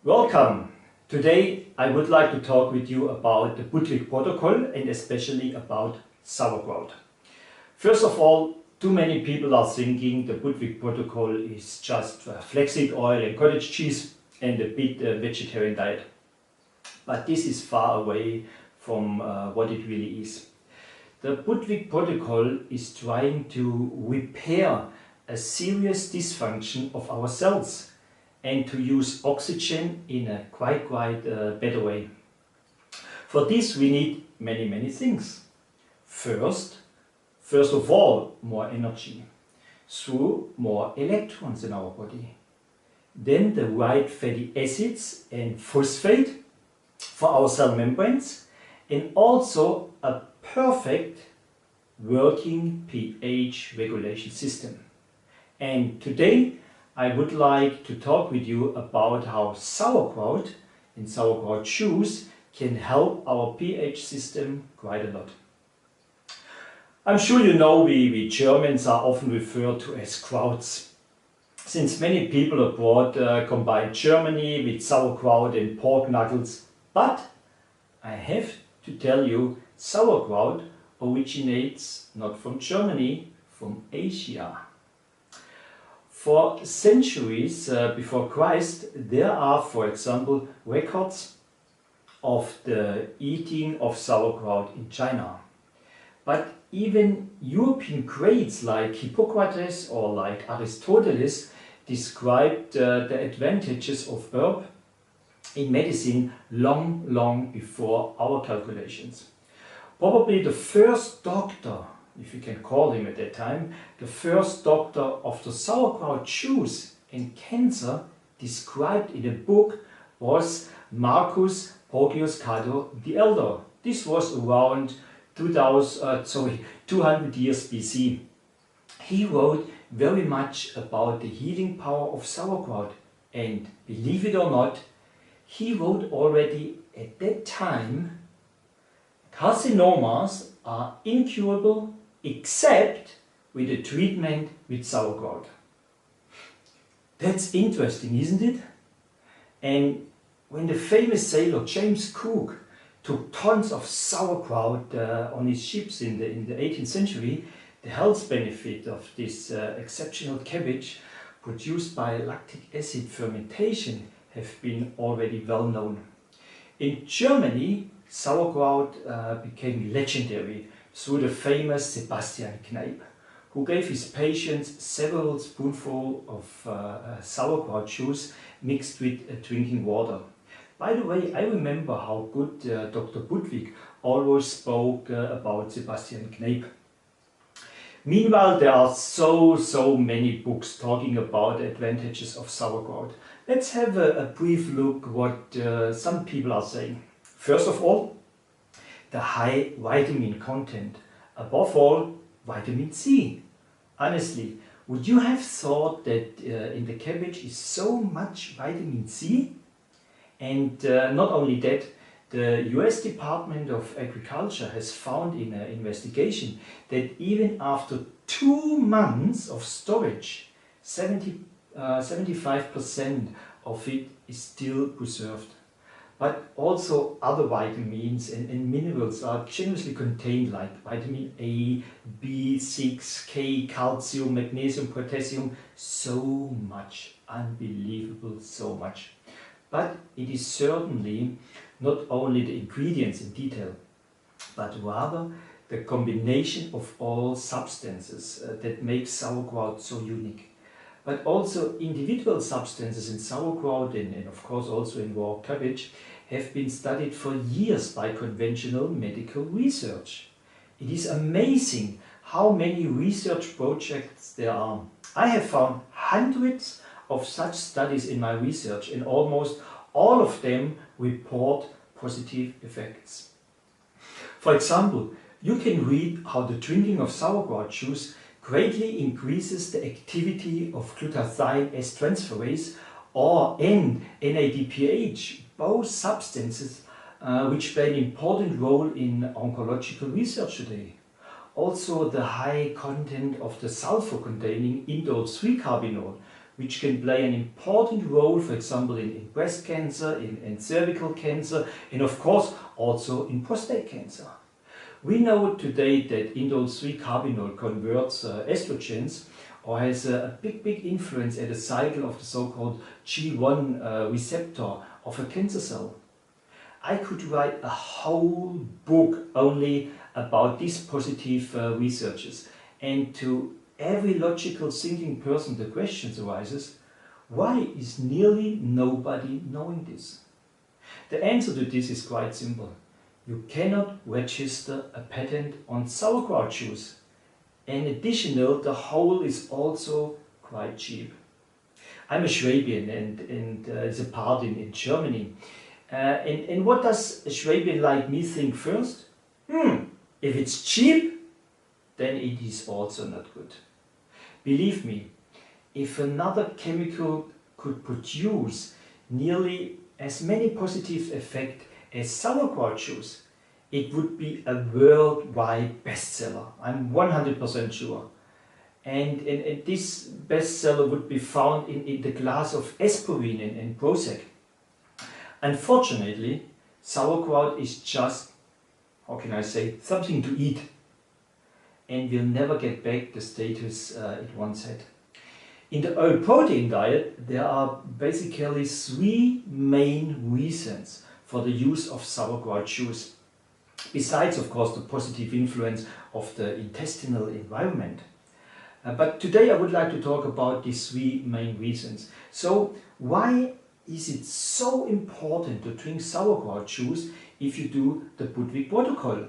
Welcome! Today I would like to talk with you about the Budwig protocol and especially about sauerkraut. First of all, too many people are thinking the Budwig protocol is just flaxseed oil and cottage cheese and a bit vegetarian diet. But this is far away from what it really is. The Budwig protocol is trying to repair a serious dysfunction of our cells and to use oxygen in a quite better way. For this we need many things. First of all, more energy through more electrons in our body. Then the right fatty acids and phosphate for our cell membranes, and also a perfect working pH regulation system. And today I would like to talk with you about how sauerkraut and sauerkraut juice can help our pH system quite a lot. I'm sure you know we Germans are often referred to as krauts, since many people abroad combine Germany with sauerkraut and pork knuckles. But I have to tell you, sauerkraut originates not from Germany, from Asia. For centuries before Christ, there are, for example, records of the eating of sauerkraut in China. But even European greats like Hippocrates or like Aristoteles described the advantages of herb in medicine long before our calculations. Probably the first doctor, if you can call him at that time, the first doctor of the sauerkraut juice and cancer described in a book was Marcus Porcius Cato the Elder. This was around 200 years BC. He wrote very much about the healing power of sauerkraut, and believe it or not, he wrote already at that time carcinomas are incurable except with a treatment with sauerkraut. That's interesting, isn't it? And when the famous sailor James Cook took tons of sauerkraut on his ships in the 18th century, the health benefit of this exceptional cabbage produced by lactic acid fermentation have been already well known. In Germany, sauerkraut became legendary through the famous Sebastian Kneipp, who gave his patients several spoonfuls of sauerkraut juice mixed with drinking water. By the way, I remember how good Dr. Budwig always spoke about Sebastian Kneipp. Meanwhile, there are so many books talking about the advantages of sauerkraut. Let's have a brief look what some people are saying. First of all, the high vitamin content. Above all, vitamin C. Honestly, would you have thought that in the cabbage is so much vitamin C? And not only that, the US Department of Agriculture has found in an investigation that even after 2 months of storage, 75% of it is still preserved. But also other vitamins and minerals are generously contained, like vitamin A, B6, K, calcium, magnesium, potassium, so much, unbelievable, so much. But it is certainly not only the ingredients in detail, but rather the combination of all substances that make sauerkraut so unique. But also individual substances in sauerkraut and of course also in raw cabbage have been studied for years by conventional medical research. It is amazing how many research projects there are. I have found hundreds of such studies in my research, and almost all of them report positive effects. For example, you can read how the drinking of sauerkraut juice greatly increases the activity of glutathione S-transferase or NADPH, both substances which play an important role in oncological research today. Also, the high content of the sulfur-containing indole 3-carbinol which can play an important role, for example, in breast cancer, in cervical cancer, and of course also in prostate cancer. We know today that indole 3-carbinol converts estrogens or has a big influence at the cycle of the so-called G1 receptor of a cancer cell. I could write a whole book only about these positive researches, and to every logical thinking person the question arises, why is nearly nobody knowing this? The answer to this is quite simple. You cannot register a patent on sauerkraut juice. And additional, the whole is also quite cheap. I'm a Schwabian and it's a part in Germany. And what does a Schwabian like me think first? If it's cheap, then it is also not good. Believe me, if another chemical could produce nearly as many positive effects as sauerkraut juice, it would be a worldwide bestseller. I'm 100% sure. And this bestseller would be found in the glass of Espolín and Prozac. Unfortunately, sauerkraut is just, how can I say, something to eat, and will never get back the status it once had. In the oil protein diet, there are basically 3 main reasons for the use of sauerkraut juice, besides of course the positive influence of the intestinal environment. But today I would like to talk about these 3 main reasons. So why is it so important to drink sauerkraut juice if you do the Budwig protocol?